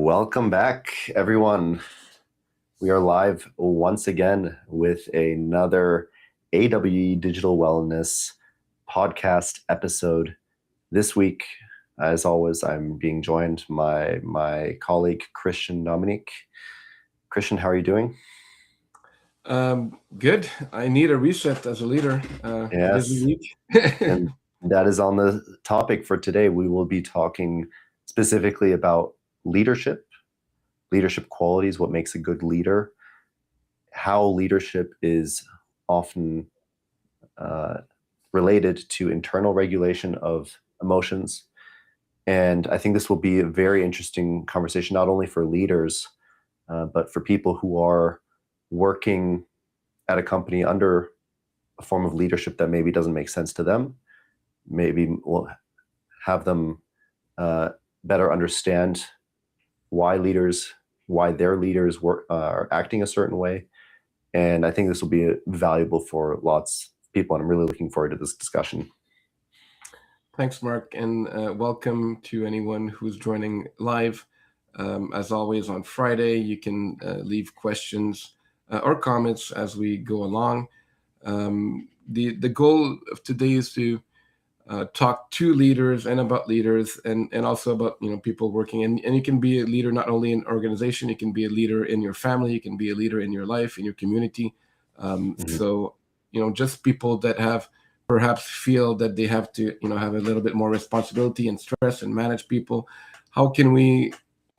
Welcome back, everyone. We are live once again with another AWE Digital Wellness podcast episode. This week, as always, I'm being joined by my colleague, Christian Dominique. Christian, how are you doing? Good. I need a reset as a leader. Yes. Busy week. And that is on the topic for today. We will be talking specifically about leadership qualities, what makes a good leader, how leadership is often related to internal regulation of emotions. And I think this will be a very interesting conversation, not only for leaders, but for people who are working at a company under a form of leadership that maybe doesn't make sense to them. Maybe we'll have them better understand why their leaders are acting a certain way. And I think this will be valuable for lots of people, and I'm really looking forward to this discussion. Thanks, Mark, and welcome to anyone who's joining live. As always, on Friday, you can leave questions or comments as we go along. The goal of today is to talk to leaders and about leaders and also about people working, and you can be a leader not only in an organization, you can be a leader in your family, you can be a leader in your life, in your community. So just people that have perhaps feel that they have to have a little bit more responsibility and stress and manage people. How can we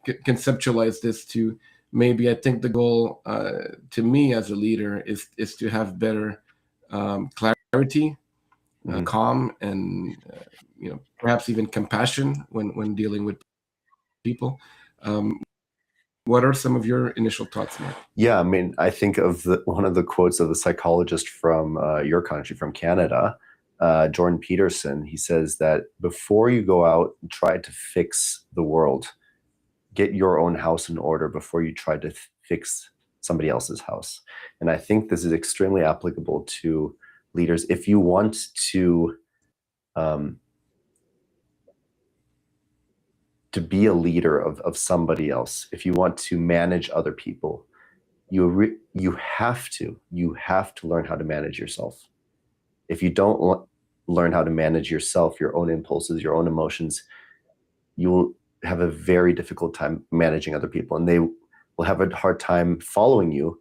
conceptualize this to maybe, I think the goal to me as a leader is to have better clarity, calm, and perhaps even compassion when dealing with people. What are some of your initial thoughts, Mark? Yeah, I mean, I think of one of the quotes of the psychologist from your country, from Canada, Jordan Peterson. He says that before you go out and try to fix the world, get your own house in order before you try to fix somebody else's house. And I think this is extremely applicable to leaders. If you want to be a leader of somebody else, if you want to manage other people, you have to learn how to manage yourself. If you don't learn how to manage yourself, your own impulses, your own emotions, you will have a very difficult time managing other people, and they will have a hard time following you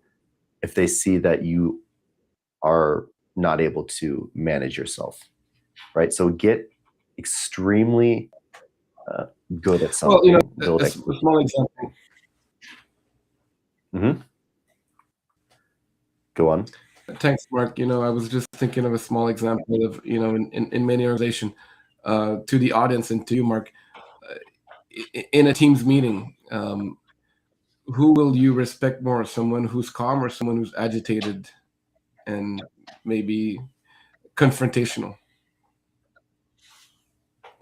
if they see that you are not able to manage yourself, right? So get extremely good at something. Well, a small example. Mm-hmm. Go on. Thanks, Mark. I was just thinking of a small example of, in many organizations, to the audience and to you, Mark, in a team's meeting, who will you respect more? Someone who's calm or someone who's agitated and maybe confrontational?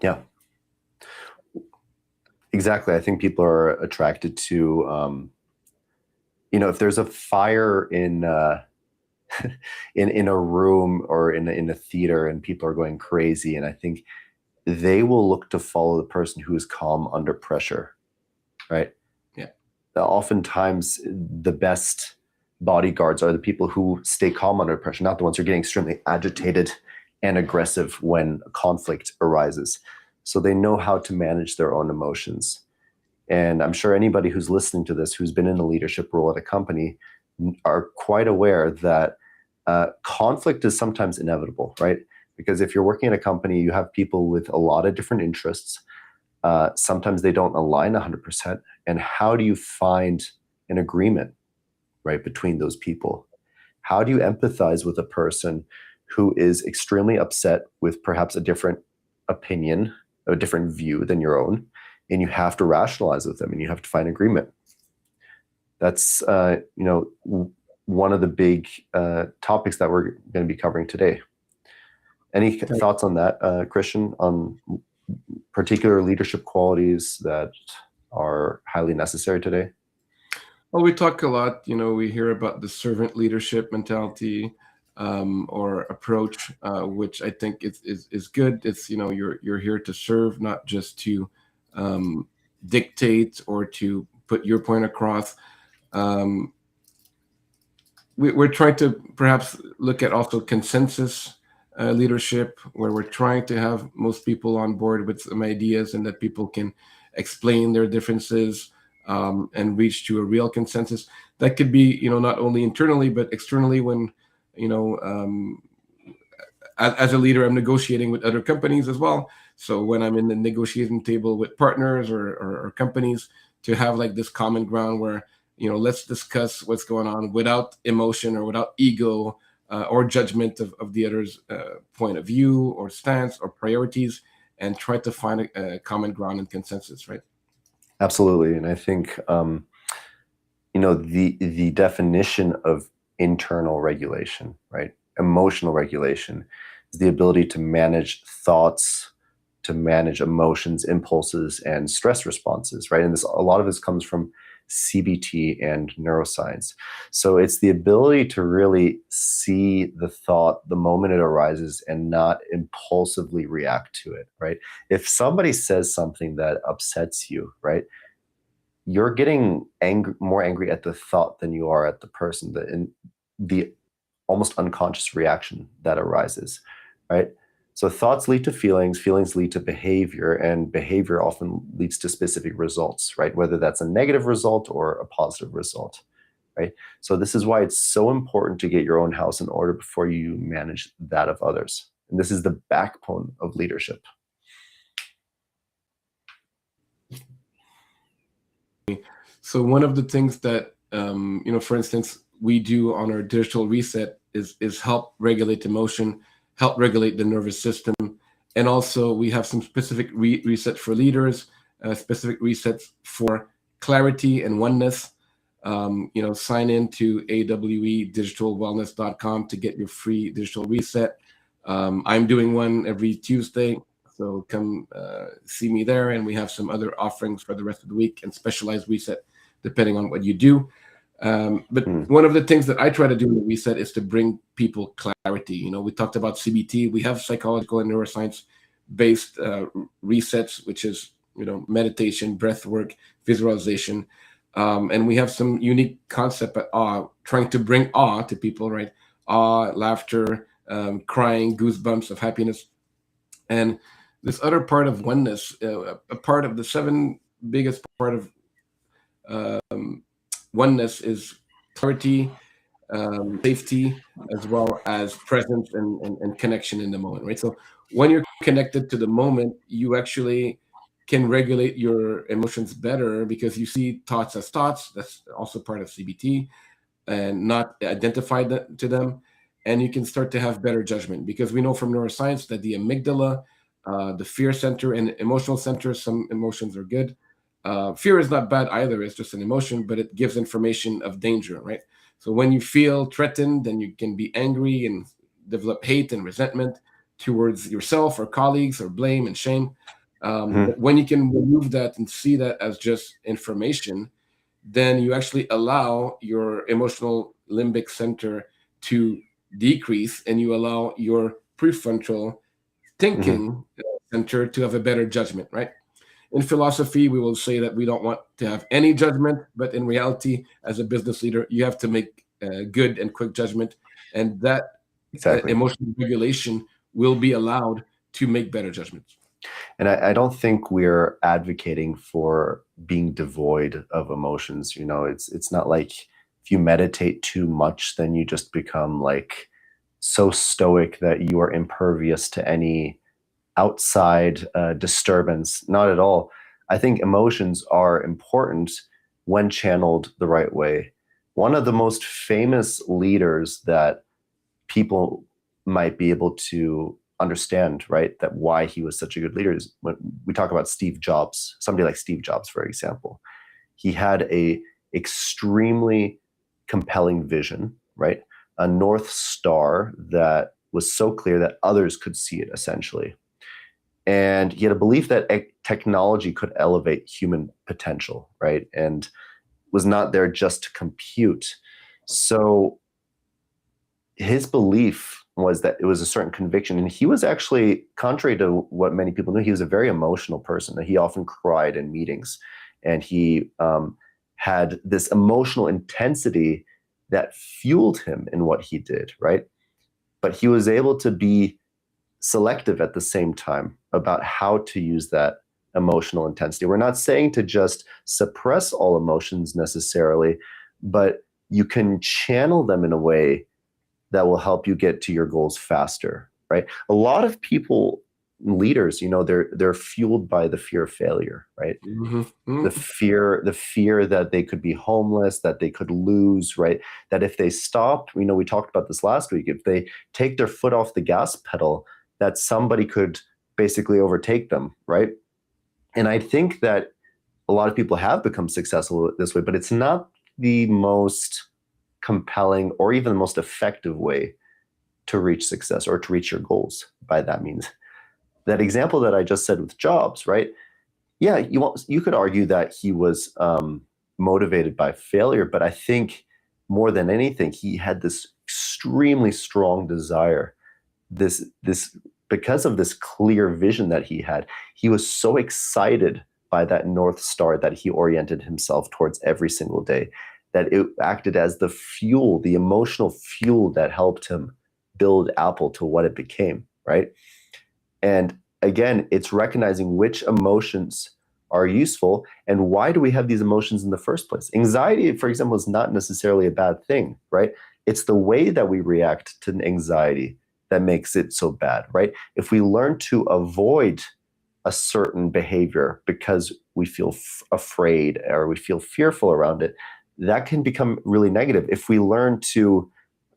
Yeah. Exactly. I think people are attracted to, if there's a fire in in a room or in a theater and people are going crazy, and I think they will look to follow the person who is calm under pressure, right? Yeah. Oftentimes, the best bodyguards are the people who stay calm under pressure, not the ones who are getting extremely agitated and aggressive when conflict arises. So they know how to manage their own emotions. And I'm sure anybody who's listening to this, who's been in a leadership role at a company, are quite aware that conflict is sometimes inevitable, right? Because if you're working at a company, you have people with a lot of different interests. Sometimes they don't align 100%. And how do you find an agreement, right, between those people? How do you empathize with a person who is extremely upset with perhaps a different opinion, a different view than your own, and you have to rationalize with them and you have to find agreement? That's one of the big topics that we're going to be covering today. Any thoughts on that, Christian, on particular leadership qualities that are highly necessary today? Well, we talk a lot, we hear about the servant leadership mentality or approach, which I think is good. It's, you're here to serve, not just to dictate or to put your point across. We're trying to perhaps look at also consensus leadership, where we're trying to have most people on board with some ideas and that people can explain their differences and reach to a real consensus. That could be, not only internally, but externally when, as a leader, I'm negotiating with other companies as well. So when I'm in the negotiating table with partners or companies, to have like this common ground where, let's discuss what's going on without emotion or without ego or judgment of the other's point of view or stance or priorities, and try to find a common ground and consensus, right? Absolutely. And I think, the definition of internal regulation, right? Emotional regulation is the ability to manage thoughts, to manage emotions, impulses, and stress responses, right? And a lot of this comes from CBT and neuroscience. So it's the ability to really see the thought the moment it arises and not impulsively react to it, right? If somebody says something that upsets you, right, you're getting more angry at the thought than you are at the person, the almost unconscious reaction that arises, right? So thoughts lead to feelings lead to behavior, and behavior often leads to specific results, right? Whether that's a negative result or a positive result, right? So this is why it's so important to get your own house in order before you manage that of others. And this is the backbone of leadership. So one of the things that, for instance, we do on our digital reset is help regulate emotion, help regulate the nervous system. And also we have some specific reset for leaders, specific resets for clarity and oneness. Sign in to awedigitalwellness.com to get your free digital reset. I'm doing one every Tuesday, so come see me there. And we have some other offerings for the rest of the week and specialized reset depending on what you do. But one of the things that I try to do in the reset is to bring people clarity. We talked about CBT. We have psychological and neuroscience-based resets, which is, meditation, breath work, visualization. And we have some unique concept at awe, trying to bring awe to people, right? Awe, laughter, crying, goosebumps of happiness. And this other part of oneness, a part of the 7 biggest part of oneness is clarity, safety, as well as presence and connection in the moment, right? So when you're connected to the moment, you actually can regulate your emotions better because you see thoughts as thoughts. That's also part of CBT, and not identify to them. And you can start to have better judgment, because we know from neuroscience that the amygdala, the fear center, and emotional center, some emotions are good. Fear is not bad either. It's just an emotion, but it gives information of danger, right? So when you feel threatened, then you can be angry and develop hate and resentment towards yourself or colleagues, or blame and shame. But when you can remove that and see that as just information, then you actually allow your emotional limbic center to decrease, and you allow your prefrontal thinking center to have a better judgment, right? In philosophy, we will say that we don't want to have any judgment, but in reality, as a business leader, you have to make good and quick judgment, and that emotional regulation will be allowed to make better judgments. And I don't think we're advocating for being devoid of emotions. It's not like if you meditate too much, then you just become like so stoic that you are impervious to any outside disturbance. Not at all. I think emotions are important when channeled the right way. One of the most famous leaders that people might be able to understand, right, that why he was such a good leader, is when we talk about Steve Jobs. Somebody like Steve Jobs, for example, he had a extremely compelling vision, right? A North Star that was so clear that others could see it, essentially. And he had a belief that technology could elevate human potential, right? And was not there just to compute. So his belief was that it was a certain conviction. And he was actually, contrary to what many people knew, he was a very emotional person. He often cried in meetings, and he had this emotional intensity that fueled him in what he did, right? But he was able to be selective at the same time about how to use that emotional intensity. We're not saying to just suppress all emotions necessarily, but you can channel them in a way that will help you get to your goals faster, right? A lot of people, leaders, they're fueled by the fear of failure, right? Mm-hmm. The fear that they could be homeless, that they could lose, right? That if they stop, we talked about this last week, if they take their foot off the gas pedal, that somebody could basically overtake them, right? And I think that a lot of people have become successful this way, but it's not the most compelling or even the most effective way to reach success or to reach your goals by that means. That example that I just said with Jobs, right? Yeah, you could argue that he was motivated by failure, but I think more than anything, he had this extremely strong desire. This because of this clear vision that he had, he was so excited by that North Star that he oriented himself towards every single day, that it acted as the fuel, the emotional fuel that helped him build Apple to what it became, right? And again, it's recognizing which emotions are useful and why do we have these emotions in the first place. Anxiety, for example, is not necessarily a bad thing, right? It's the way that we react to anxiety that makes it so bad, right? If we learn to avoid a certain behavior because we feel afraid or we feel fearful around it, that can become really negative. If we learn to,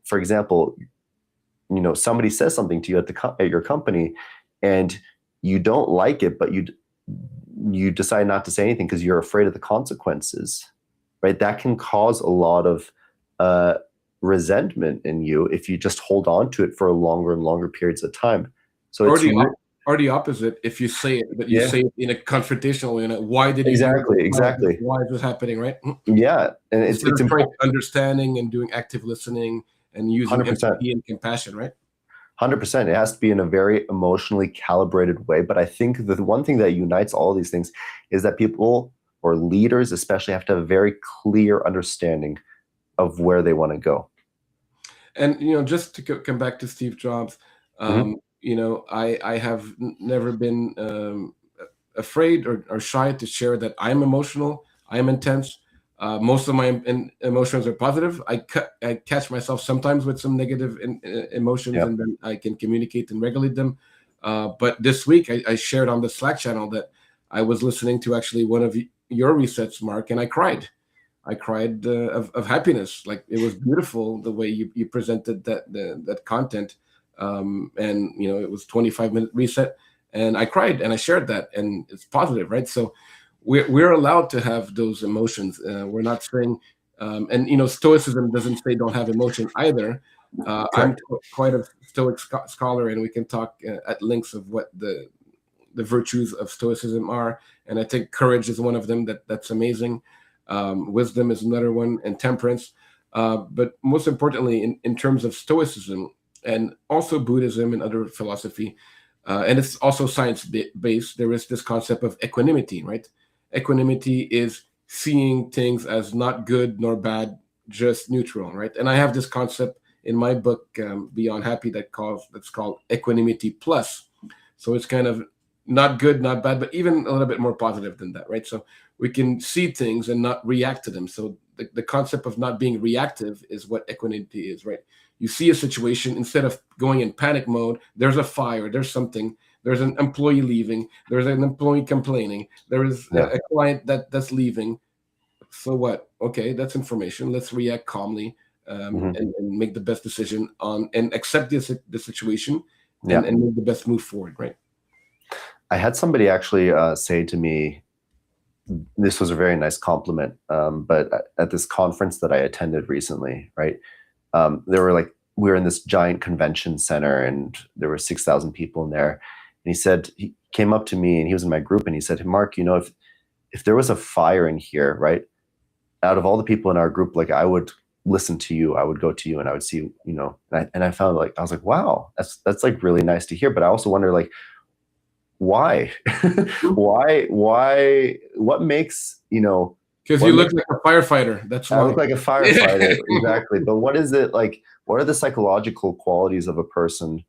for example, somebody says something to you at your company and you don't like it, but you decide not to say anything because you're afraid of the consequences, right? That can cause a lot of resentment in you if you just hold on to it for longer and longer periods of time. So or the opposite, if you say it, but you say it in a confrontational way, why did you exactly why is this happening, right? Yeah, and it's important. Understanding and doing active listening and using 100%. Empathy and compassion, right? 100%. It has to be in a very emotionally calibrated way. But I think the one thing that unites all these things is that people or leaders especially have to have a very clear understanding of where they want to go. And just to come back to Steve Jobs, I have never been afraid or shy to share that I'm emotional, I'm intense. Most of my emotions are positive. I catch myself sometimes with some negative emotions, and then I can communicate and regulate them. But this week, I shared on the Slack channel that I was listening to actually one of your resets, Mark, and I cried. I cried of happiness. Like, it was beautiful the way you presented that content. And it was 25-minute reset, and I cried and I shared that, and it's positive, right? So we're allowed to have those emotions. We're not saying, and Stoicism doesn't say don't have emotion either. I'm quite a Stoic scholar, and we can talk at lengths of what the virtues of Stoicism are. And I think courage is one of them. That's amazing. Wisdom is another one, and temperance. But most importantly, in terms of Stoicism and also Buddhism and other philosophy, and it's also science-based, there is this concept of equanimity, right? Equanimity is seeing things as not good nor bad, just neutral, right? And I have this concept in my book, Beyond Happy, that's called Equanimity Plus. So it's kind of not good, not bad, but even a little bit more positive than that, right? So we can see things and not react to them. So the concept of not being reactive is what equanimity is, right? You see a situation, instead of going in panic mode, there's a fire, there's something, there's an employee leaving, there's an employee complaining, there is a client that's leaving. So what? Okay, that's information. Let's react calmly and make the best decision and accept the situation and make the best move forward, right? I had somebody actually say to me, this was a very nice compliment, but at this conference that I attended recently, right, we were in this giant convention center and there were 6,000 people in there. And he came up to me and he was in my group and he said, hey, Mark, if there was a fire in here, right, out of all the people in our group, like, I would listen to you, I would go to you and I would see, and I found, like, I was like, wow, that's like really nice to hear. But I also wonder, like, why? What makes, Because you look like a firefighter. That's why. I look like a firefighter, exactly. But what is it like? What are the psychological qualities of a person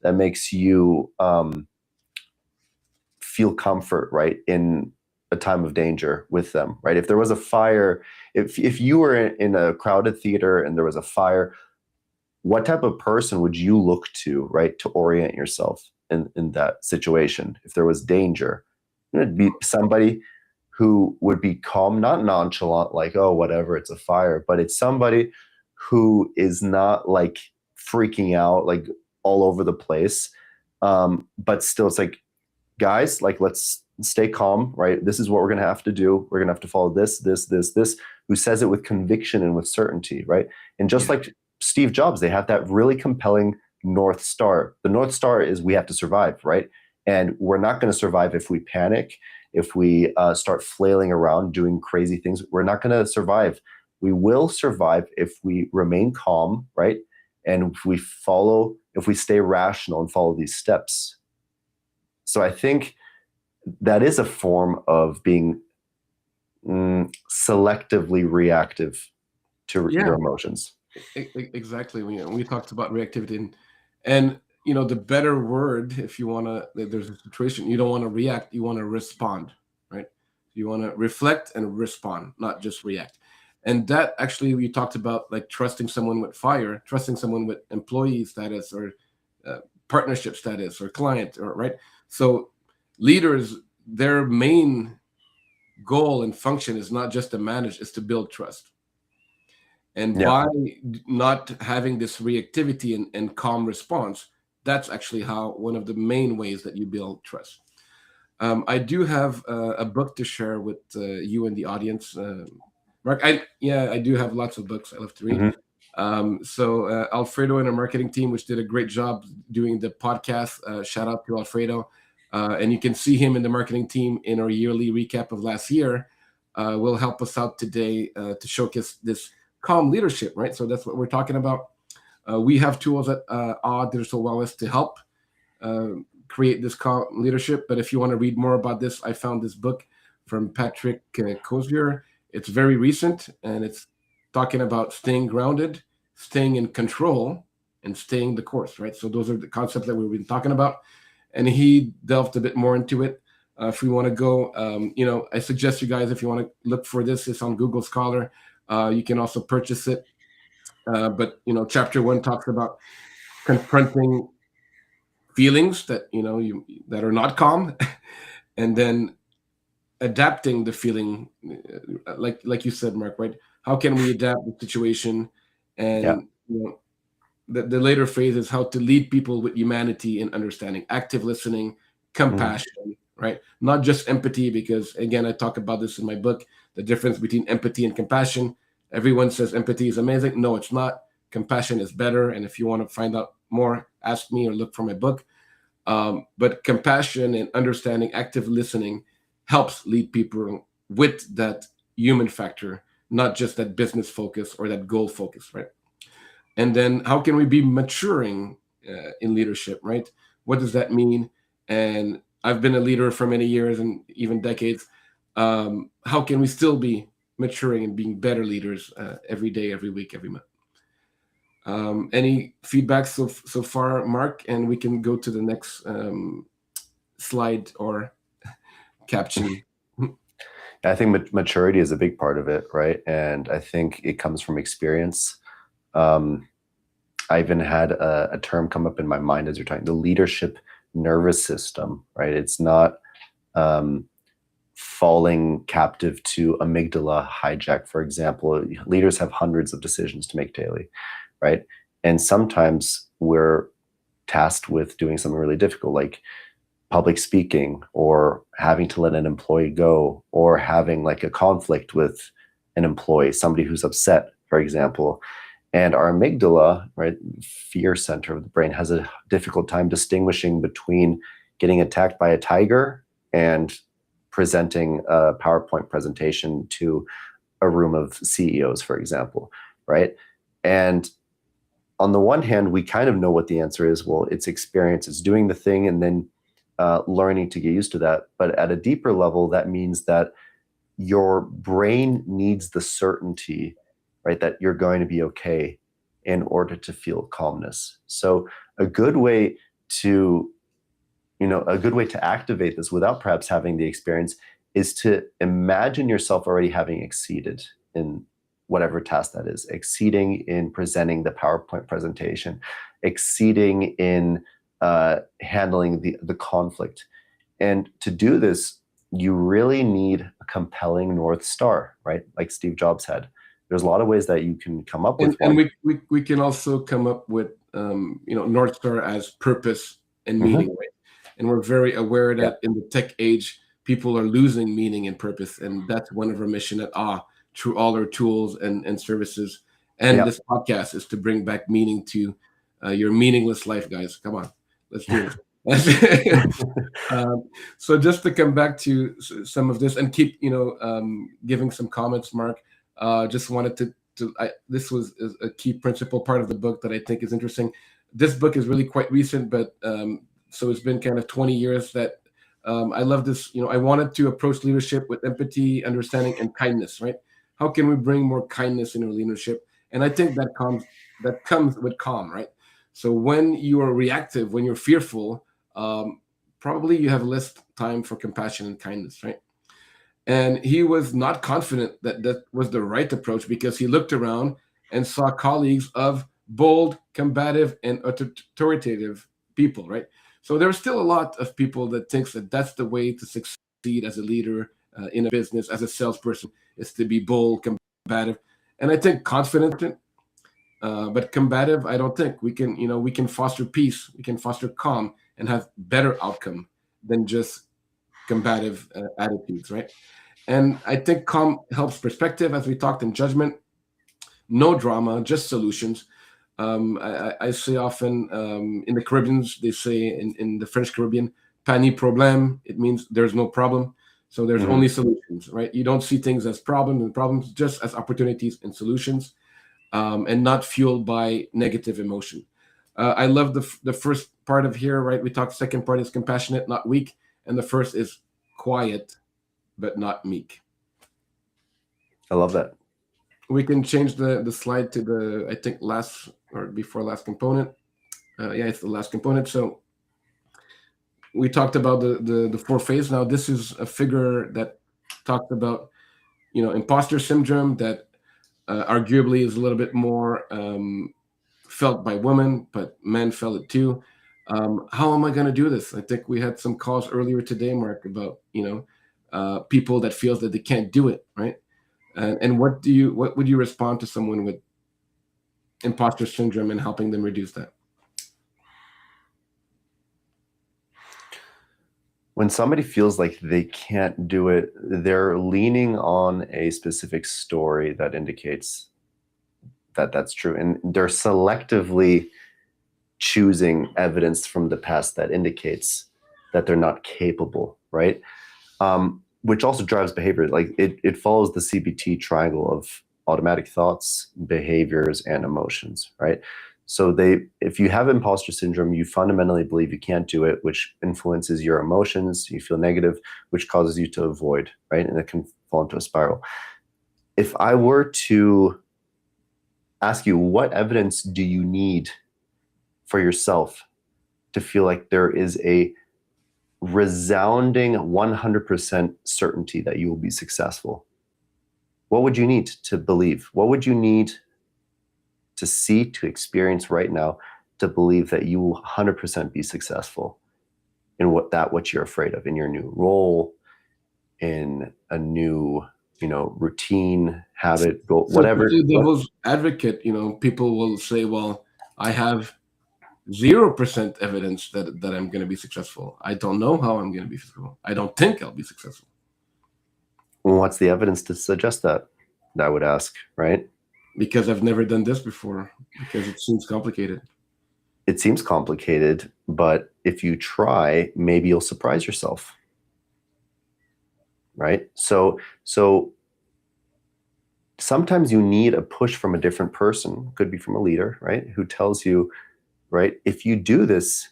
that makes you feel comfort, right, in a time of danger with them, right? If there was a fire, if you were in a crowded theater and there was a fire, what type of person would you look to, right, to orient yourself in that situation? If there was danger, it'd be somebody who would be calm, not nonchalant, like, oh, whatever, it's a fire, but it's somebody who is not like freaking out, like all over the place. But still, it's like, guys, like, let's stay calm, right? This is what we're going to have to do. We're going to have to follow this, who says it with conviction and with certainty, right? And just like Steve Jobs, they have that really compelling North Star. The North Star is we have to survive, right? And we're not going to survive if we panic, if we start flailing around doing crazy things. We're not going to survive. We will survive if we remain calm, right? And if we stay rational and follow these steps. So I think that is a form of being selectively reactive to your emotions. Exactly. We talked about reactivity, and the better word, if you want to, there's a situation, you don't want to react, you want to respond, right? You want to reflect and respond, not just react. And that actually, we talked about like trusting someone with fire, trusting someone with employee status or partnership status or client, or right. So leaders, their main goal and function is not just to manage, it's to build trust. And by not having this reactivity and calm response, that's actually one of the main ways that you build trust. I do have a book to share with you and the audience, Mark. I do have lots of books I love to read. So Alfredo and our marketing team, which did a great job doing the podcast. Shout out to Alfredo. And you can see him in the marketing team in our yearly recap of last year. Will help us out today to showcase this calm leadership, right? So that's what we're talking about. We have tools at Awe Digital Wellness to help create this calm leadership. But if you want to read more about this, I found this book from Patrick Kozier. It's very recent, and it's talking about staying grounded, staying in control, and staying the course, right? So those are the concepts that we've been talking about. And he delved a bit more into it. If we want to go, I suggest you guys, if you want to look for this, it's on Google Scholar. You can also purchase it. But chapter 1 talks about confronting feelings that that are not calm, and then adapting the feeling, like you said, Mark. Right? How can we adapt the situation? And the later phrase is how to lead people with humanity and understanding, active listening, compassion. Right? Not just empathy, because again, I talk about this in my book, the difference between empathy and compassion. Everyone says empathy is amazing. No, it's not. Compassion is better. And if you want to find out more, ask me or look for my book. But compassion and understanding, active listening helps lead people with that human factor, not just that business focus or that goal focus, right? And then how can we be maturing in leadership, right? What does that mean? And I've been a leader for many years and even decades. How can we still be maturing and being better leaders every day, every week, every month? Any feedback so far, Mark? And we can go to the next slide or caption. I think maturity is a big part of it, right? And I think it comes from experience. I even had a term come up in my mind as you're talking, the leadership nervous system, right? It's not falling captive to amygdala hijack, for example. Leaders have hundreds of decisions to make daily, right? And sometimes we're tasked with doing something really difficult, like public speaking, or having to let an employee go, or having like a conflict with an employee, somebody who's upset, for example. And our amygdala, right, fear center of the brain, has a difficult time distinguishing between getting attacked by a tiger and presenting a PowerPoint presentation to a room of CEOs, for example, right? And on the one hand, we kind of know what the answer is. Well, it's experience, it's doing the thing, and then learning to get used to that. But at a deeper level, that means that your brain needs the certainty, right, that you're going to be okay in order to feel calmness. So a good way to, a good way to activate this without perhaps having the experience is to imagine yourself already having exceeded in whatever task that is, exceeding in presenting the PowerPoint presentation, exceeding in handling the conflict. And to do this, you really need a compelling North Star, right? Like Steve Jobs had. There's a lot of ways that you can come up with And one. we can also come up with North Star as purpose and meaning, right? And we're very aware that in the tech age, people are losing meaning and purpose, and that's one of our mission at through all our tools and services. And this podcast is to bring back meaning to your meaningless life, guys. Come on, let's do this. So just to come back to some of this and keep giving some comments, Mark. Just wanted to this was a key principle part of the book that I think is interesting. This book is really quite recent, but so it's been kind of 20 years that I love this. I wanted to approach leadership with empathy, understanding, and kindness. Right? How can we bring more kindness in our leadership? And I think that comes with calm. Right? So when you are reactive, when you're fearful, probably you have less time for compassion and kindness. Right? And he was not confident that that was the right approach because he looked around and saw colleagues of bold, combative, and authoritative people, right? So there's still a lot of people that thinks that that's the way to succeed as a leader in a business, as a salesperson, is to be bold, combative, and I think confident, but combative. I don't think we can. We can foster peace, we can foster calm, and have better outcome than just combative attitudes, right? And I think calm helps perspective, as we talked, in judgment. No drama, just solutions. I say often in the Caribbeans, they say in the French Caribbean, pas ni problème. It means there's no problem. So there's only solutions, right? You don't see things as problems, just as opportunities and solutions, and not fueled by negative emotion. I love the first part of here, right? We talked. Second part is compassionate, not weak, and the first is quiet, but not meek. I love that. We can change the slide to the, I think, last or before last component. Yeah, it's the last component. So we talked about the four phase. Now this is a figure that talked about imposter syndrome that arguably is a little bit more felt by women, but men felt it too. How am I going to do this? I think we had some calls earlier today, Mark, about people that feels that they can't do it, right? And what would you respond to someone with imposter syndrome and helping them reduce that? When somebody feels like they can't do it, they're leaning on a specific story that indicates that that's true, and they're selectively choosing evidence from the past that indicates that they're not capable, right? Which also drives behavior. Like it follows the CBT triangle of automatic thoughts, behaviors, and emotions, right? So if you have imposter syndrome, you fundamentally believe you can't do it, which influences your emotions. You feel negative, which causes you to avoid, right? And it can fall into a spiral. If I were to ask you, what evidence do you need for yourself to feel like there is a resounding 100% certainty that you will be successful? What would you need to believe? What would you need to see, to experience right now to believe that you will 100% be successful in what you're afraid of, in your new role, in a new routine, habit, goal, whatever? So devil's advocate, people will say, well, I have 0% evidence that I'm going to be successful. I don't know how I'm going to be successful. I don't think I'll be successful. Well, what's the evidence to suggest that? I would ask, right? Because I've never done this before, because it seems complicated. It seems complicated, but if you try, maybe you'll surprise yourself, right? So sometimes you need a push from a different person, could be from a leader, right? Who tells you, right, if you do this,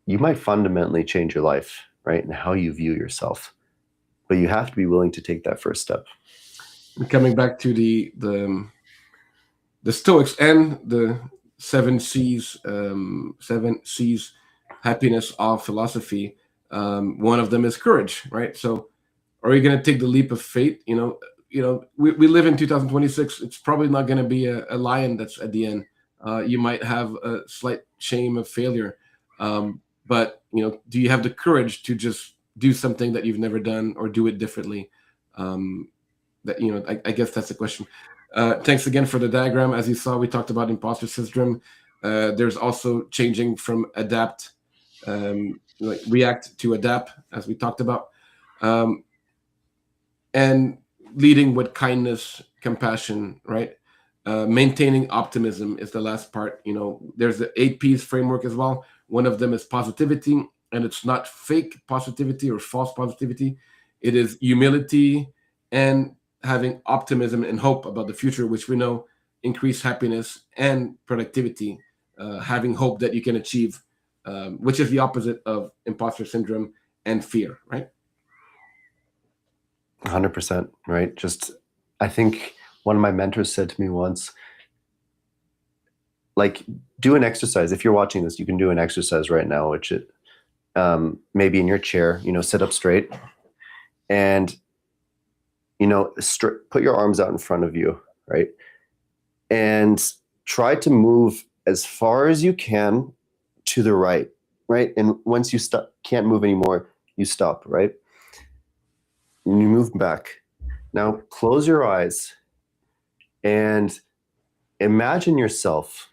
you might fundamentally change your life, right? And how you view yourself. but you have to be willing to take that first step. And coming back to the Stoics and the seven C's happiness of philosophy. One of them is courage, right? So, are you going to take the leap of faith? We live in 2026. It's probably not going to be a lion that's at the end. You might have a slight shame of failure, but do you have the courage to just do something that you've never done or do it differently? I guess that's the question. Thanks again for the diagram. As you saw, we talked about imposter syndrome. There's also changing from adapt, like react to adapt, as we talked about, and leading with kindness, compassion, right? Maintaining optimism is the last part. There's the 8 P's framework as well. One of them is positivity, and it's not fake positivity or false positivity. It is humility and having optimism and hope about the future, which we know increase happiness and productivity. Having hope that you can achieve, which is the opposite of imposter syndrome and fear, right? 100%, right? I think one of my mentors said to me once, like, do an exercise. If you're watching this, you can do an exercise right now, which maybe in your chair, sit up straight and, put your arms out in front of you, right? And try to move as far as you can to the right, right? And once you can't move anymore, you stop, right? And you move back. Now close your eyes and imagine yourself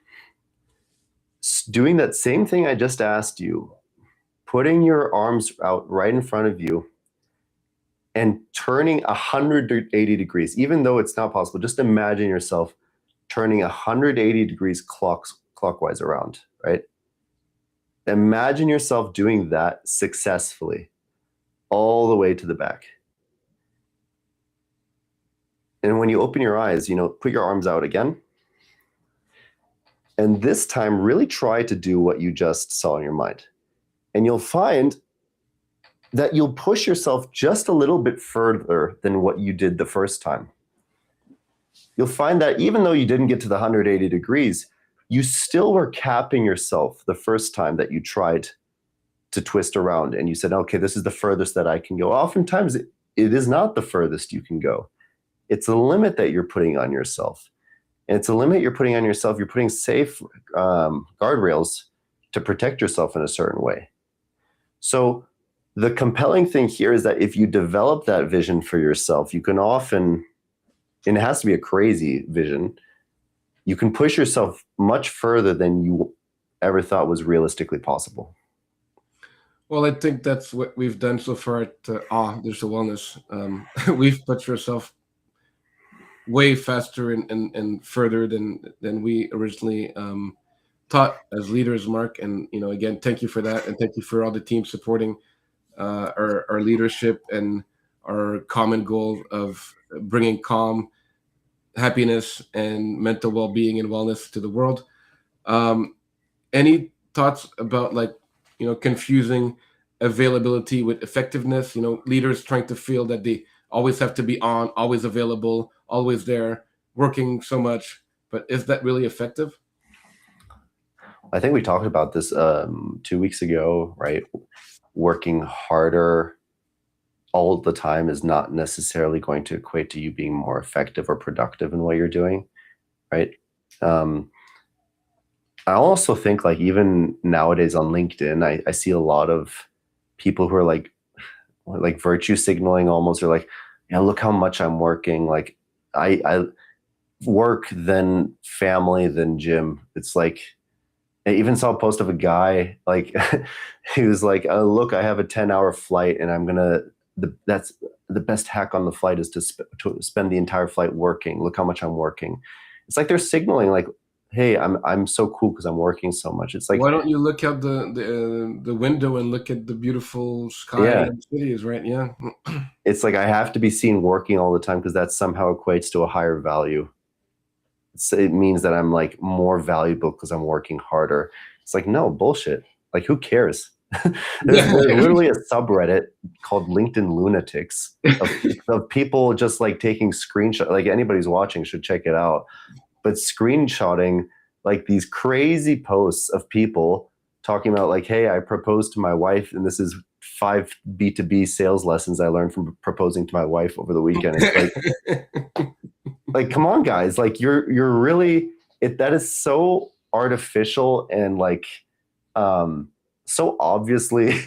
doing that same thing I just asked you, putting your arms out right in front of you and turning 180 degrees, even though it's not possible. Just imagine yourself turning 180 degrees clockwise around, right? Imagine yourself doing that successfully all the way to the back. And when you open your eyes, put your arms out again. And this time, really try to do what you just saw in your mind. And you'll find that you'll push yourself just a little bit further than what you did the first time. You'll find that even though you didn't get to the 180 degrees, you still were capping yourself the first time that you tried to twist around and you said, okay, this is the furthest that I can go. Oftentimes, it is not the furthest you can go. It's a limit that you're putting on yourself. And it's a limit you're putting on yourself. You're putting safe guardrails to protect yourself in a certain way. So the compelling thing here is that if you develop that vision for yourself, you can often, and it has to be a crazy vision, you can push yourself much further than you ever thought was realistically possible. Well, I think that's what we've done so far at Digital Wellness. We've put yourself way faster and further than we originally taught as leaders, Mark. And again, thank you for that, and thank you for all the team supporting our leadership and our common goal of bringing calm, happiness, and mental well-being and wellness to the world. Any thoughts about confusing availability with effectiveness? Leaders trying to feel that they always have to be on, always available, always there, working so much, but is that really effective? I think we talked about this 2 weeks ago, right? Working harder all the time is not necessarily going to equate to you being more effective or productive in what you're doing, right? I also think even nowadays on LinkedIn, I see a lot of people who are like virtue signaling almost, or look how much I'm working. I work, then family, then gym. It's I even saw a post of a guy, he was like, oh, look, I have a 10-hour flight and that's the best hack on the flight is to spend the entire flight working. Look how much I'm working. It's they're signaling hey, I'm so cool because I'm working so much. It's why don't you look out the window and look at the beautiful sky and cities, right? Yeah. It's I have to be seen working all the time because that somehow equates to a higher value. It means that I'm more valuable because I'm working harder. It's no, bullshit. Who cares? There's literally a subreddit called LinkedIn Lunatics of people just like taking screenshots. Like anybody who's watching should check it out. But screenshotting like these crazy posts of people talking about like, hey, I proposed to my wife, and this is 5 B2B sales lessons I learned from proposing to my wife over the weekend. It's like, come on, guys! Like you're really that is so artificial and like so obviously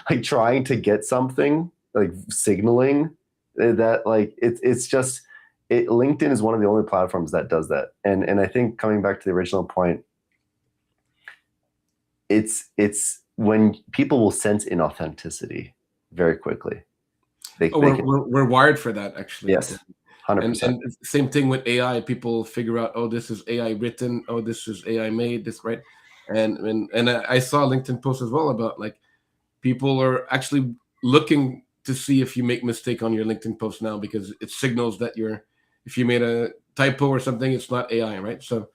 like trying to get something, like signaling that like it's just LinkedIn is one of the only platforms that does that. And I think coming back to the original point, it's when people will sense inauthenticity very quickly. We're wired for that, actually. Yes, 100%. And same thing with AI. People figure out, oh, this is AI written. Oh, this is AI made. This right. And I saw a LinkedIn post as well about like people are actually looking to see if you make mistake on your LinkedIn post now, because it signals that if you made a typo or something, it's not AI, right? So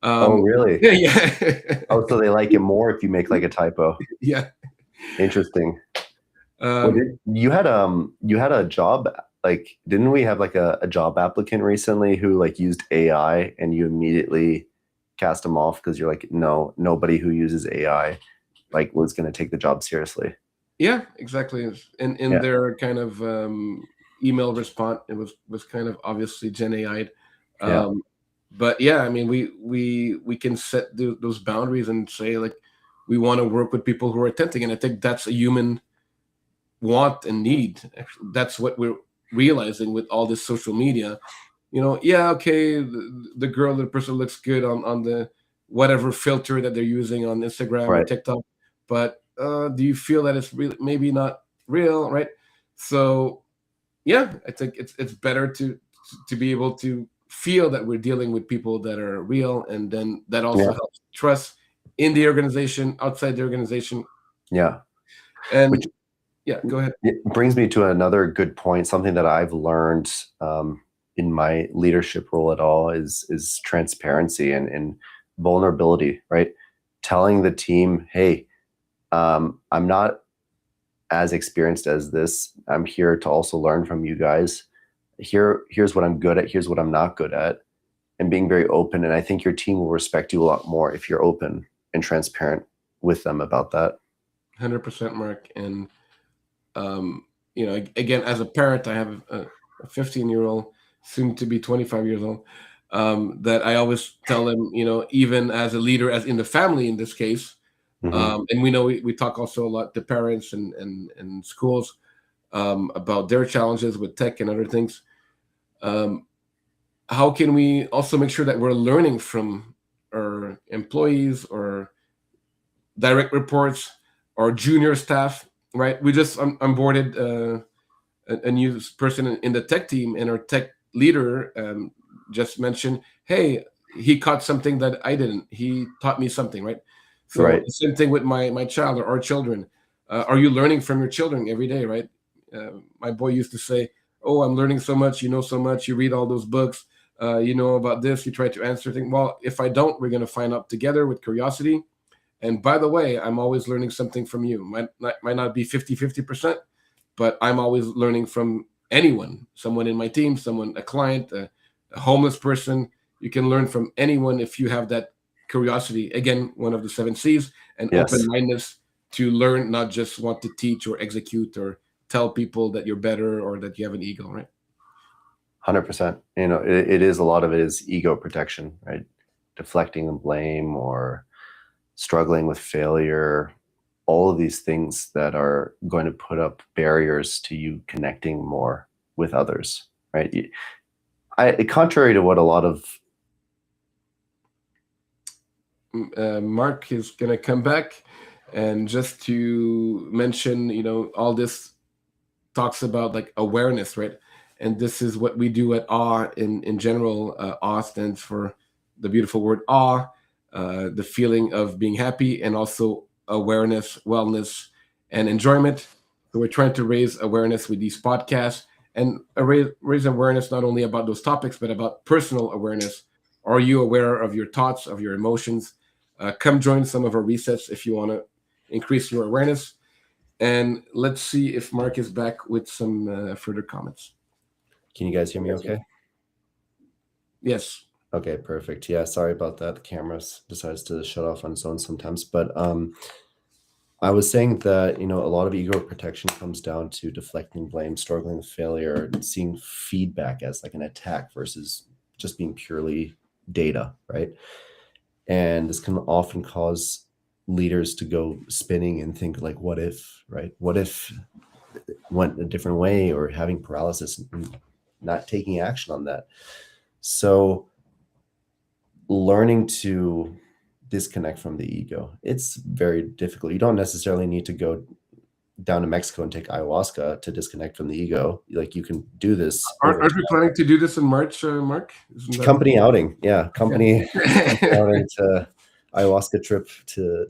oh really? Yeah. Oh, so they like it more if you make like a typo. Yeah. Interesting. You had a job, like didn't we have like a job applicant recently who like used AI and you immediately cast them off because you're like, no, nobody who uses AI like was going to take the job seriously? Yeah, exactly. In their kind of email response, it was kind of obviously Gen AI. But yeah, I mean, we can set those boundaries and say like we want to work with people who are authentic, and I think that's a human want and need. Actually, that's what we're realizing with all this social media. Yeah, okay, the girl, the person looks good on the whatever filter that they're using on Instagram or Right. TikTok, but do you feel that it's really maybe not real, right? So yeah, I think it's better to be able to feel that we're dealing with people that are real, and then that also helps trust in the organization, outside the organization. Yeah. And yeah, go ahead. It brings me to another good point. Something that I've learned in my leadership role at all is transparency and vulnerability, right? Telling the team, hey, I'm not as experienced as this. I'm here to also learn from you guys. Here's what I'm good at. Here's what I'm not good at. And being very open. And I think your team will respect you a lot more if you're open and transparent with them about that. 100%, Mark. And again, as a parent, I have a 15-year-old, soon to be 25 years old, that I always tell them, even as a leader, as in the family in this case, and we know we talk also a lot to parents and schools about their challenges with tech and other things. How can we also make sure that we're learning from our employees or direct reports or junior staff, right? We just onboarded a new person in the tech team, and our tech leader just mentioned, hey, he caught something that I didn't. He taught me something, right? So the same thing with my child or our children. Are you learning from your children every day, right? My boy used to say, oh, I'm learning so much, you know so much, you read all those books, you know about this, you try to answer things. Well, if I don't, we're going to find out together with curiosity. And by the way, I'm always learning something from you. Might not be 50%, but I'm always learning from anyone, someone in my team, a client, a homeless person. You can learn from anyone if you have that curiosity. Again, one of the 7 C's, and open-mindedness to learn, not just want to teach or execute or tell people that you're better or that you have an ego, right? 100%. It is, a lot of it is ego protection, right? Deflecting the blame or struggling with failure, all of these things that are going to put up barriers to you connecting more with others, right? Contrary to what a lot of Mark is going to come back, and just to mention, all this talks about like awareness, right? And this is what we do at AWE in general. AWE stands for the beautiful word awe, the feeling of being happy, and also awareness, wellness, and enjoyment. So we're trying to raise awareness with these podcasts, and raise awareness not only about those topics, but about personal awareness. Are you aware of your thoughts, of your emotions? Come join some of our resets if you want to increase your awareness. And let's see if Mark is back with some further comments. Can you guys hear me okay? Yes. Okay, perfect. Yeah, sorry about that. The camera decides to shut off on its own sometimes. But I was saying that, a lot of ego protection comes down to deflecting blame, struggling with failure, and seeing feedback as like an attack versus just being purely data, right? And this can often cause leaders to go spinning and think like, what if, right? What if it went a different way, or having paralysis and not taking action on that? So learning to disconnect from the ego, it's very difficult. You don't necessarily need to go down to Mexico and take ayahuasca to disconnect from the ego. Like, you can do this. Aren't we planning to do this in March, Mark? Company outing. Yeah. Company outing to ayahuasca trip to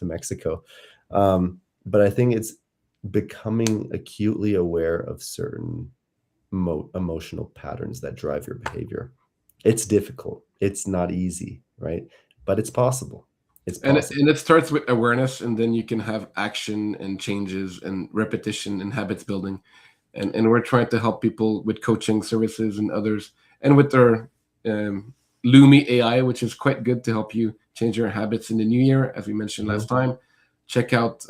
Mexico. But I think it's becoming acutely aware of certain emotional patterns that drive your behavior. It's difficult. It's not easy, right? But it's possible. It's possible. And it starts with awareness, and then you can have action and changes and repetition and habits building. And we're trying to help people with coaching services and others, and with our Lumi AI, which is quite good to help you change your habits in the new year, as we mentioned last time. Check out,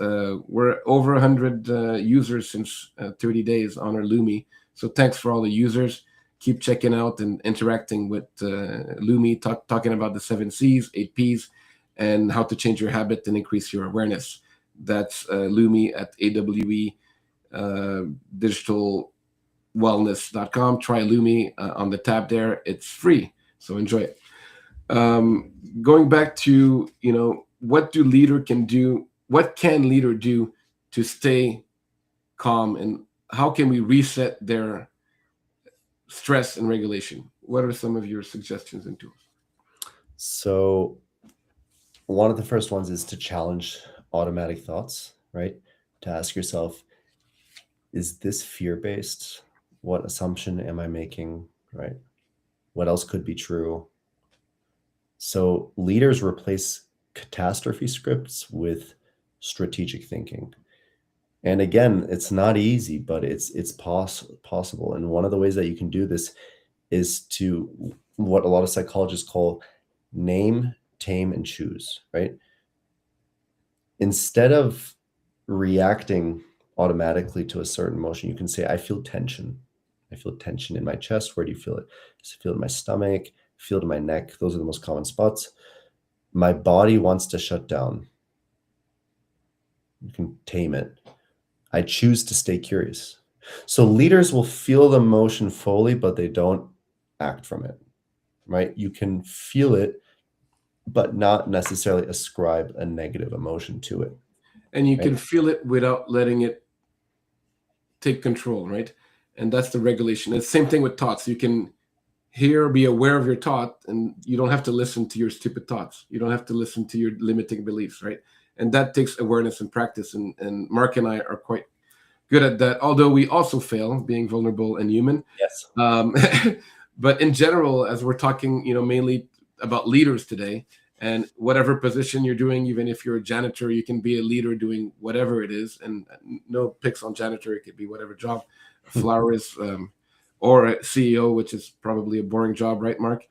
we're over 100 users since 30 days on our Lumi. So thanks for all the users. Keep checking out and interacting with Lumi, talking about the 7 C's, 8 P's, and how to change your habit and increase your awareness. That's Lumi at AWE digitalwellness.com. Try Lumi on the tab there. It's free, so enjoy it. Going back to, what can leader do to stay calm, and how can we reset their stress and regulation? What are some of your suggestions and tools? So one of the first ones is to challenge automatic thoughts, right? To ask yourself, is this fear-based? What assumption am I making, right? What else could be true? So leaders replace catastrophe scripts with strategic thinking. And again, it's not easy, but it's possible. And one of the ways that you can do this is to what a lot of psychologists call name, tame, and choose, right? Instead of reacting automatically to a certain emotion, you can say, I feel tension. I feel tension in my chest. Where do you feel it? Does it feel in my stomach? Feel it in my neck? Those are the most common spots. My body wants to shut down. You can tame it. I choose to stay curious. So leaders will feel the emotion fully, but they don't act from it, right? You can feel it, but not necessarily ascribe a negative emotion to it. And you can feel it without letting it take control, right? And that's the regulation. It's the same thing with thoughts. You can be aware of your thought, and you don't have to listen to your stupid thoughts. You don't have to listen to your limiting beliefs, right? And that takes awareness and practice. And Mark and I are quite good at that, although we also fail, being vulnerable and human. Yes. But in general, as we're talking, mainly about leaders today, and whatever position you're doing, even if you're a janitor, you can be a leader doing whatever it is. And no picks on janitor, it could be whatever job, florist, or a CEO, which is probably a boring job, right, Mark?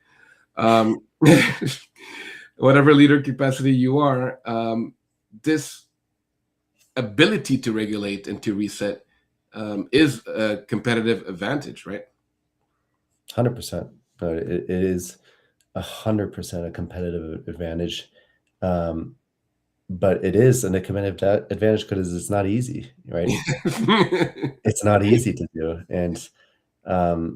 Whatever leader capacity you are, this ability to regulate and to reset is a competitive advantage, right? 100%. It is 100% a competitive advantage. But it is a competitive advantage because it's not easy, right? It's not easy to do. And I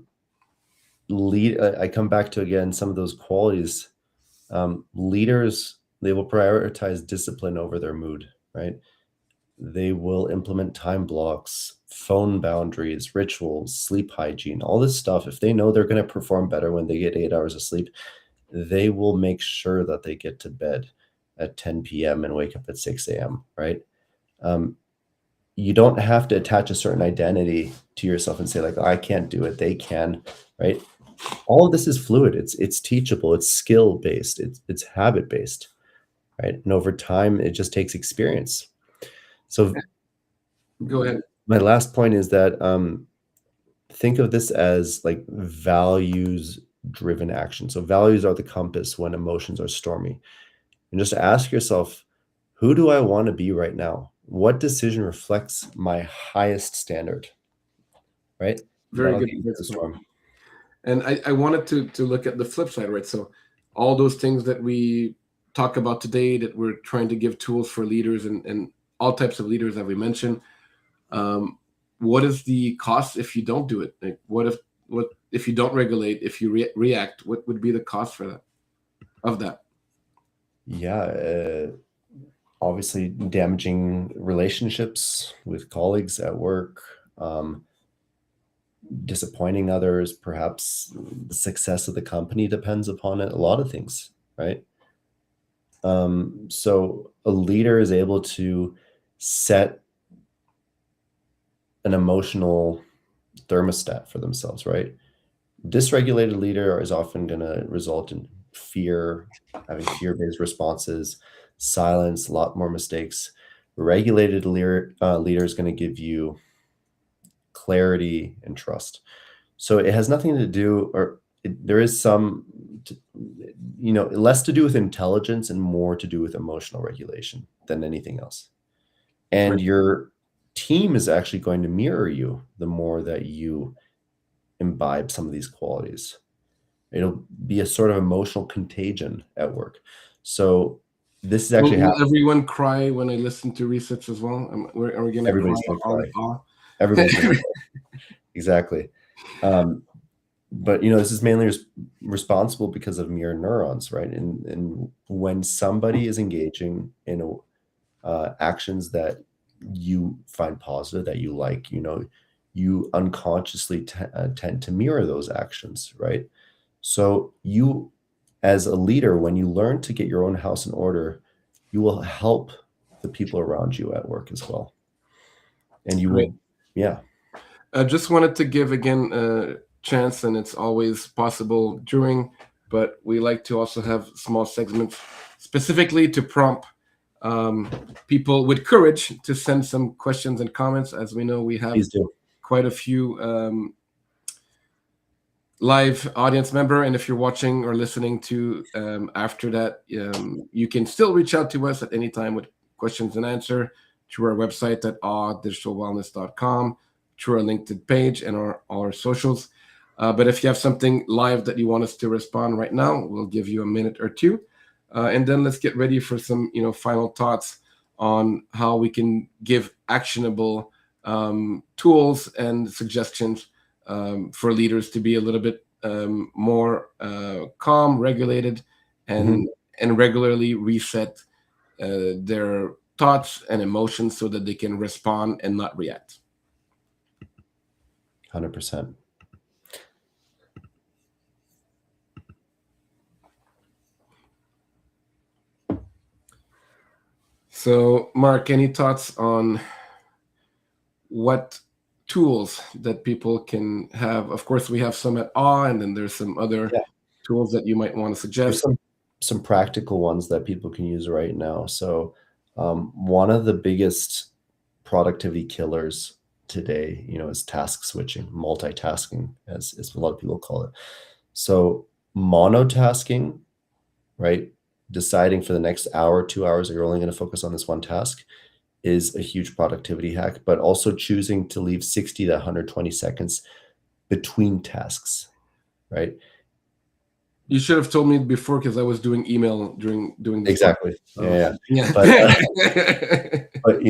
come back to, again, some of those qualities. Leaders, they will prioritize discipline over their mood, right? They will implement time blocks, phone boundaries, rituals, sleep hygiene, all this stuff. If they know they're going to perform better when they get 8 hours of sleep, they will make sure that they get to bed at 10 p.m. and wake up at 6 a.m., right? You don't have to attach a certain identity to yourself and say, like, I can't do it, they can, right? All of this is fluid. It's teachable. It's skill-based. It's habit-based. right? And over time, it just takes experience. So Go ahead. my last point is that think of this as like values driven action. So values are the compass when emotions are stormy. And just ask yourself, who do I want to be right now? What decision reflects my highest standard? Right? Very That'll good. get you through the Point. storm. And I wanted to look at the flip side, right? So all those things that we talk about today, that we're trying to give tools for leaders and all types of leaders that we mentioned. What is the cost if you don't do it? Like, what if you don't regulate? If you react, what would be the cost for that? Of that? Yeah, obviously damaging relationships with colleagues at work, disappointing others, perhaps the success of the company depends upon it, a lot of things, right? So a leader is able to set an emotional thermostat for themselves, right? Dysregulated leader is often going to result in fear, having fear-based responses, silence, a lot more mistakes. Regulated leader is going to give you clarity and trust. So it has nothing to do, or there is some, less to do with intelligence and more to do with emotional regulation than anything else. And Right. your team is actually going to mirror you the more that you imbibe some of these qualities. It'll be a sort of emotional contagion at work. So this is actually Will happening. everyone cry when I listen to research as well? Are we gonna cry Everybody's going to all cry. in awe? Everybody's going to cry. Exactly. But this is mainly responsible because of mirror neurons, right? And when somebody is engaging in actions that you find positive, that you like, you unconsciously tend to mirror those actions, right? So you, as a leader, when you learn to get your own house in order, you will help the people around you at work as well. And you Great. will, yeah. I just wanted to give again a chance, and it's always possible during, but we like to also have small segments specifically to prompt people with courage to send some questions and comments. As we know, we have Please do. quite a few live audience member, and if you're watching or listening to after that, you can still reach out to us at any time with questions and answer through our website at awedigitalwellness.com, through our LinkedIn page and our socials. But if you have something live that you want us to respond right now, we'll give you a minute or two, and then let's get ready for some final thoughts on how we can give actionable tools and suggestions for leaders to be a little bit more calm, regulated, and regularly reset their thoughts and emotions so that they can respond and not react. 100%. So, Mark, any thoughts on what tools that people can have? Of course, we have some at AWE, and then there's some other tools that you might want to There's suggest. some practical ones that people can use right now. So one of the biggest productivity killers today, is task switching, multitasking, as a lot of people call it. So monotasking, right? Deciding for the next hour, 2 hours that you're only going to focus on this one task is a huge productivity hack, but also choosing to leave 60 to 120 seconds between tasks, right? You should have told me before, because I was doing email during doing this. Exactly. Yeah. Yeah. But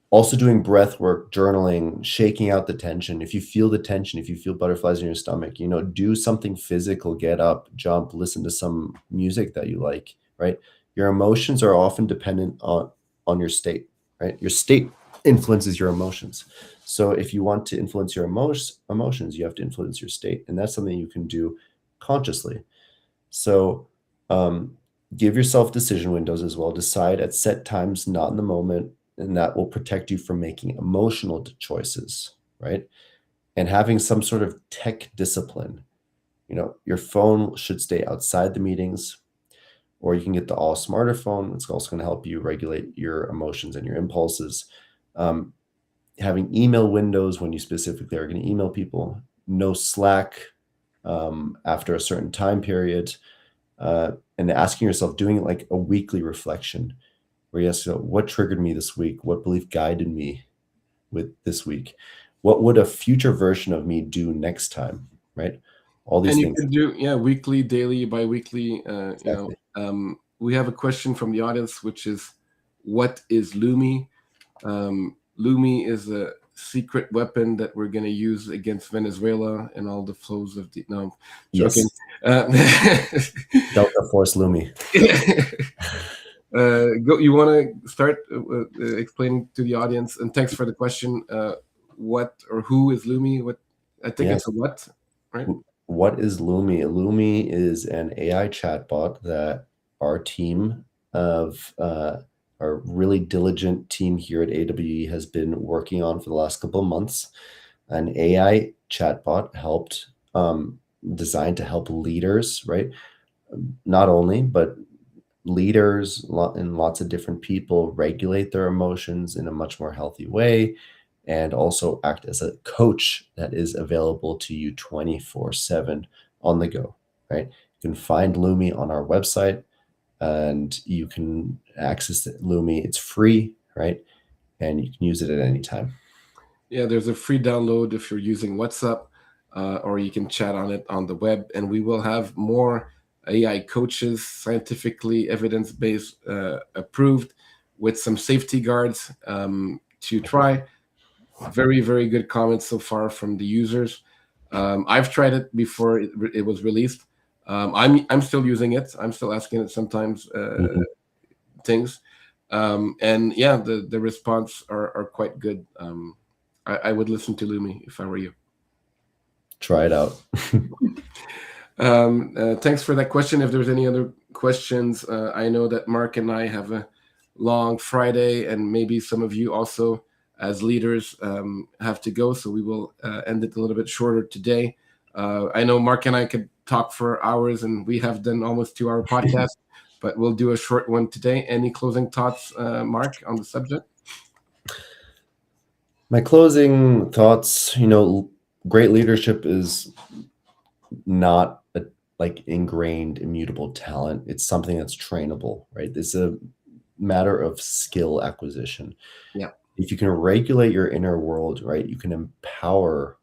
also doing breath work, journaling, shaking out the tension. If you feel the tension, if you feel butterflies in your stomach, do something physical, get up, jump, listen to some music that you like, right? Your emotions are often dependent on your state, right? Your state influences your emotions. So if you want to influence your emotions, you have to influence your state. And that's something you can do consciously. So give yourself decision windows as well. Decide at set times, not in the moment, and that will protect you from making emotional choices, right? And having some sort of tech discipline. Your phone should stay outside the meetings, or you can get the All Smarter phone. It's also going to help you regulate your emotions and your impulses. Having email windows when you specifically are going to email people, no Slack after a certain time period, and asking yourself, doing it like a weekly reflection where you ask, what triggered me this week? What belief guided me with this week? What would a future version of me do next time? Right? All these And you things. can do weekly, daily, bi-weekly. Exactly. We have a question from the audience, which is, what is Lumi? Lumi is a secret weapon that we're going to use against Venezuela and all the flows of the. No, joking. Yes. Delta Force Lumi. Go. You want to start explaining to the audience? And thanks for the question. What or who is Lumi? What I think Yes. it's a what, right? What is Lumi? Lumi is an AI chatbot that our team of our really diligent team here at AWE has been working on for the last couple of months. An AI chatbot designed to help leaders, right? Not only, but leaders and lots of different people regulate their emotions in a much more healthy way, and also act as a coach that is available to you 24/7 on the go, right? You can find Lumi on our website, and you can access Lumi. It's free, right? And you can use it at any time. Yeah, there's a free download if you're using WhatsApp, or you can chat on it on the web. And we will have more AI coaches, scientifically evidence-based, approved, with some safety guards to try. Very, very good comments so far from the users. I've tried it before it was released. I'm still using it. I'm still asking it sometimes Mhm. things, and yeah, the response are quite good. I would listen to Lumi if I were you. Try it out. Thanks for that question. If there's any other questions, I know that Mark and I have a long Friday, and maybe some of you also, as leaders, have to go. So we will end it a little bit shorter today. I know Mark and I could talk for hours, and we have done almost 2-hour podcast, but we'll do a short one today. Any closing thoughts, Mark, on the subject? My closing thoughts, great leadership is not a like ingrained immutable talent. It's something that's trainable, right? It's a matter of skill acquisition. Yeah. If you can regulate your inner world, right, you can empower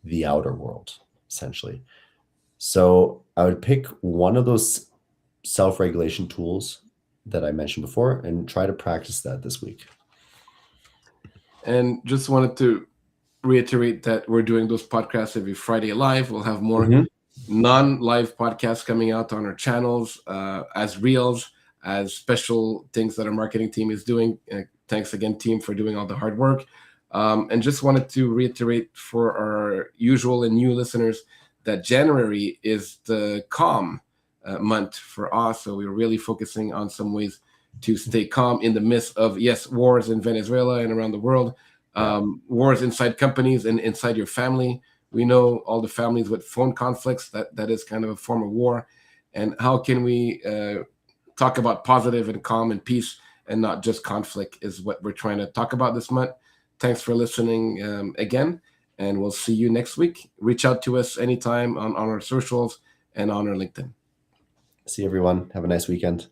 the outer world, essentially. So I would pick one of those self-regulation tools that I mentioned before and try to practice that this week. And just wanted to reiterate that we're doing those podcasts every Friday live. We'll have more non-live podcasts coming out on our channels, as reels, as special things that our marketing team is doing. Thanks again, team, for doing all the hard work. And just wanted to reiterate for our usual and new listeners that January is the calm month for us. So we're really focusing on some ways to stay calm in the midst of, yes, wars in Venezuela and around the world, wars inside companies and inside your family. We know all the families with phone conflicts, that is kind of a form of war. And how can we talk about positive and calm and peace and not just conflict is what we're trying to talk about this month. Thanks for listening again, and we'll see you next week. Reach out to us anytime on our socials and on our LinkedIn. See everyone. Have a nice weekend.